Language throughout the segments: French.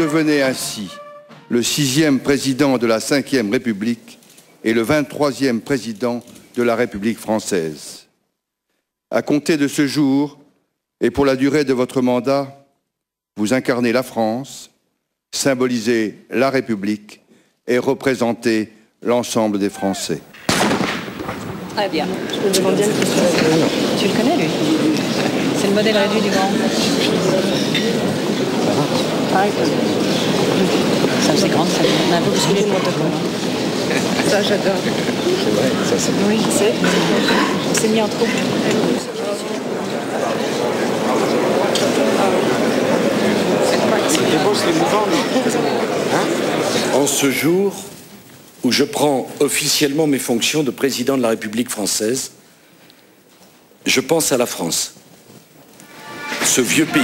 devenez ainsi le 6e président de la 5e République et le 23e président de la République française. À compter de ce jour, et pour la durée de votre mandat, vous incarnez la France, symbolisez la République et représentez l'ensemble des Français. Très bien. Je peux demander une question. Tu le connais, lui? C'est le modèle réduit du grand. Ça, c'est grand, ça. On a un peu bousculé le protocole. Ça, j'adore. C'est vrai, ça, c'est oui, je sais. On s'est mis en troupe. En ce jour où je prends officiellement mes fonctions de président de la République française, je pense à la France, ce vieux pays.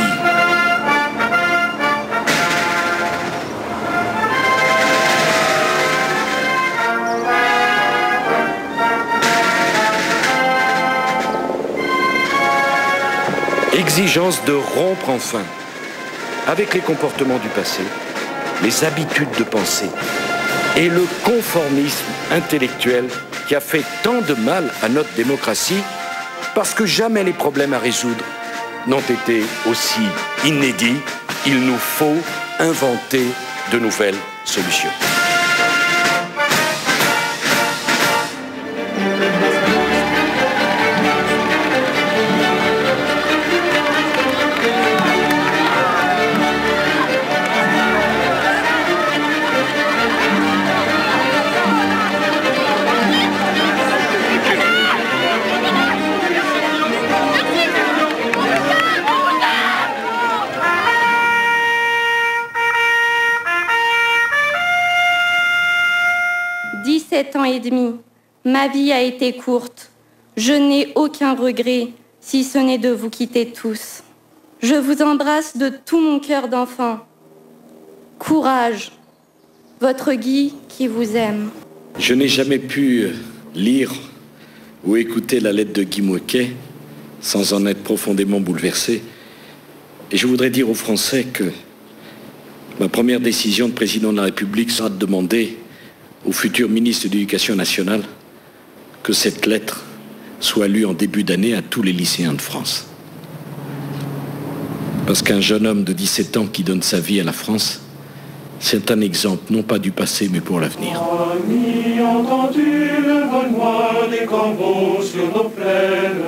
Exigence de rompre enfin avec les comportements du passé, les habitudes de pensée et le conformisme intellectuel qui a fait tant de mal à notre démocratie parce que jamais les problèmes à résoudre n'ont été aussi inédits. Il nous faut inventer de nouvelles solutions. Ans et demi, ma vie a été courte. Je n'ai aucun regret, si ce n'est de vous quitter tous. Je vous embrasse de tout mon cœur d'enfant. Courage, votre Guy qui vous aime. Je n'ai jamais pu lire ou écouter la lettre de Guy Môquet sans en être profondément bouleversé. Et je voudrais dire aux Français que ma première décision de président de la République sera de demander au futur ministre de l'Éducation nationale que cette lettre soit lue en début d'année à tous les lycéens de France. Parce qu'un jeune homme de 17 ans qui donne sa vie à la France, c'est un exemple non pas du passé mais pour l'avenir. Amis, entends-tu le vol noir des corbeaux sur nos plaines?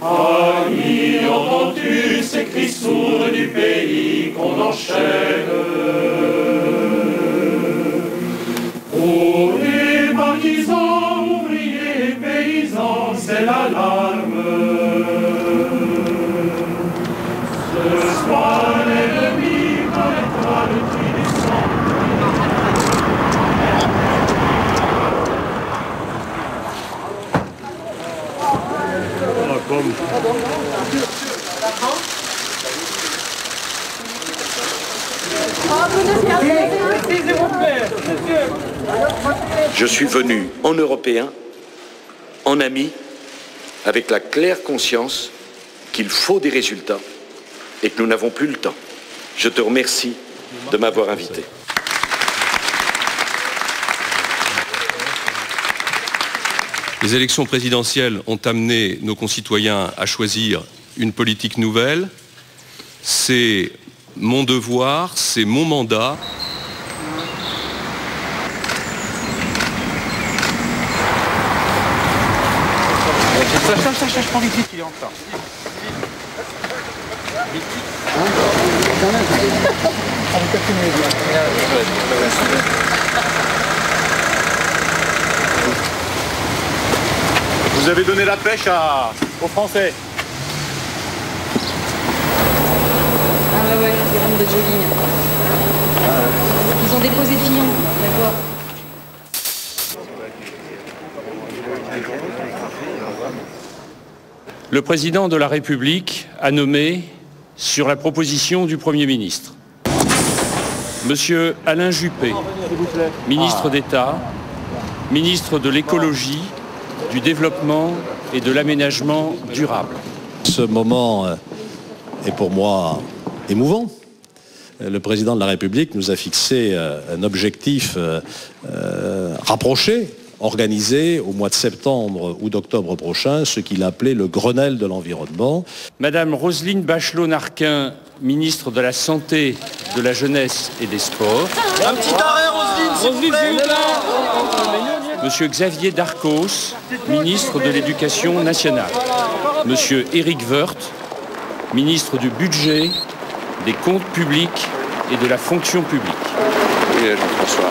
Amis, entends-tu ces cris sourds du pays qu'on enchaîne? Pour les partisans, ouvriers, paysans, c'est l'alarme. Ce soir, l'ennemi connaîtra le cri du sang. Je suis venu en Européen, en ami, avec la claire conscience qu'il faut des résultats et que nous n'avons plus le temps. Je te remercie de m'avoir invité. Les élections présidentielles ont amené nos concitoyens à choisir une politique nouvelle. C'est mon devoir, c'est mon mandat. Ça, je prends vite, il est en retard. Vous avez donné la pêche aux Français. Ah ouais, des rames de jogging. Ils ont déposé Fillon, d'accord. Le président de la République a nommé, sur la proposition du Premier ministre, Monsieur Alain Juppé, ministre d'État, ministre de l'écologie, du développement et de l'aménagement durable. Ce moment est pour moi émouvant. Le président de la République nous a fixé un objectif rapproché, organisé au mois de septembre ou d'octobre prochain, ce qu'il a appelé le Grenelle de l'environnement. Madame Roselyne Bachelot-Narquin, ministre de la Santé, de la Jeunesse et des Sports. Un petit arrêt, Roselyne, s'il vous plaît. Monsieur Xavier Darcos, ministre de l'Éducation nationale. Monsieur Éric Woerth, ministre du Budget, des Comptes publics et de la Fonction publique. Oui, Jean-François.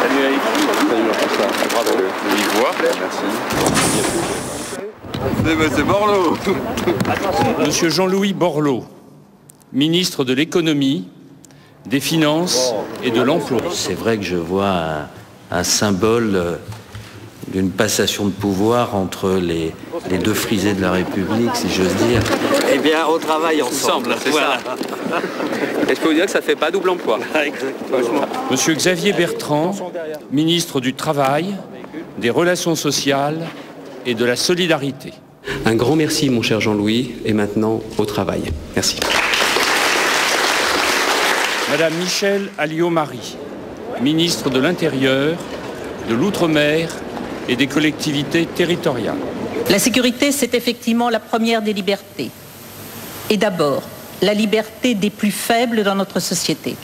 Salut Eric. Salut Jean-François. Bravo. Vive voix. Merci. C'est Borloo. Monsieur Jean-Louis Borloo, ministre de l'Économie, des Finances et de l'Emploi. C'est vrai que je vois un symbole d'une passation de pouvoir entre les deux frisés de la République, si j'ose dire. Eh bien, on travaille ensemble, c'est voilà. Ça. Et je peux vous dire que ça ne fait pas double emploi. Exactement. Monsieur Xavier Bertrand, ministre du Travail, des Relations sociales et de la Solidarité. Un grand merci, mon cher Jean-Louis, et maintenant au travail. Merci. Madame Michèle Alliot-Marie, ministre de l'Intérieur, de l'Outre-mer et des collectivités territoriales. La sécurité, c'est effectivement la première des libertés. Et d'abord, la liberté des plus faibles dans notre société.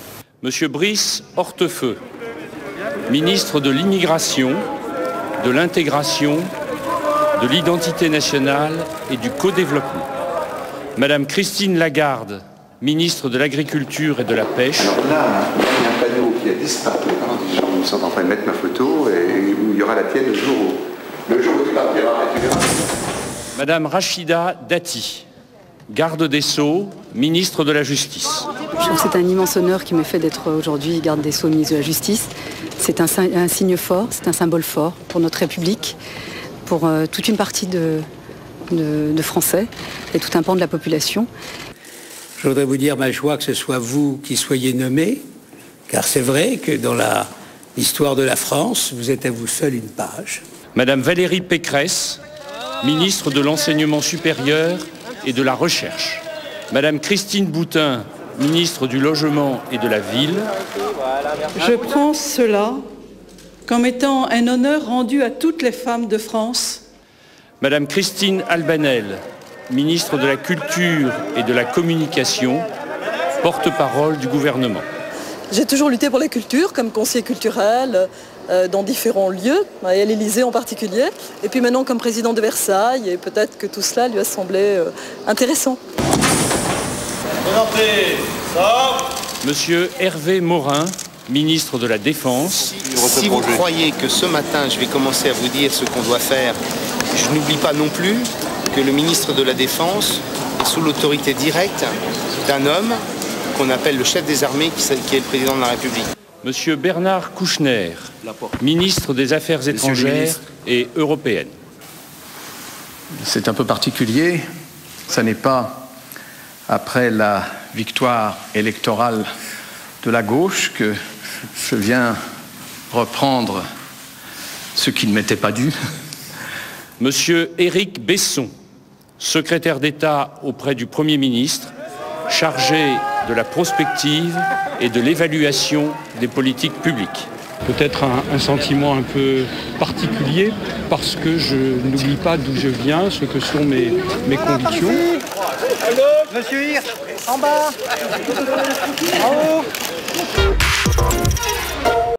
Monsieur Brice Hortefeux, ministre de l'Immigration, de l'Intégration, de l'Identité nationale et du Co-développement. Madame Christine Lagarde, ministre de l'Agriculture et de la Pêche. Alors là, il y a un panneau qui a disparu. Les gens sont en train de mettre ma photo et où il y aura la tienne le jour où tu partiras. Madame Rachida Dati, garde des Sceaux, ministre de la Justice. Je trouve que c'est un immense honneur qui me fait d'être aujourd'hui garde des Sceaux, ministre de la Justice. C'est un signe fort, c'est un symbole fort pour notre République, pour toute une partie de Français et tout un pan de la population. Je voudrais vous dire ma joie que ce soit vous qui soyez nommé, car c'est vrai que dans l'histoire de la France, vous êtes à vous seul une page. Madame Valérie Pécresse, ministre de l'Enseignement supérieur et de la Recherche. Madame Christine Boutin, ministre du Logement et de la Ville. Je prends cela comme étant un honneur rendu à toutes les femmes de France. Madame Christine Albanel, ministre de la Culture et de la Communication, porte-parole du gouvernement. J'ai toujours lutté pour la culture, comme conseiller culturel dans différents lieux, à l'Élysée en particulier. Et puis maintenant comme président de Versailles, et peut-être que tout cela lui a semblé intéressant. Monsieur Hervé Morin, ministre de la Défense. Si vous croyez que ce matin, je vais commencer à vous dire ce qu'on doit faire, je n'oublie pas non plus que le ministre de la Défense est sous l'autorité directe d'un homme qu'on appelle le chef des armées, qui est le président de la République. Monsieur Bernard Kouchner, ministre des Affaires étrangères et européennes. C'est un peu particulier. Ça n'est pas après la victoire électorale de la gauche que je viens reprendre ce qui ne m'était pas dû. Monsieur Éric Besson, secrétaire d'État auprès du Premier ministre, chargé de la prospective et de l'évaluation des politiques publiques. Peut-être un sentiment un peu particulier parce que je n'oublie pas d'où je viens, ce que sont mes convictions. Allô, monsieur Hirsch, en bas, en haut.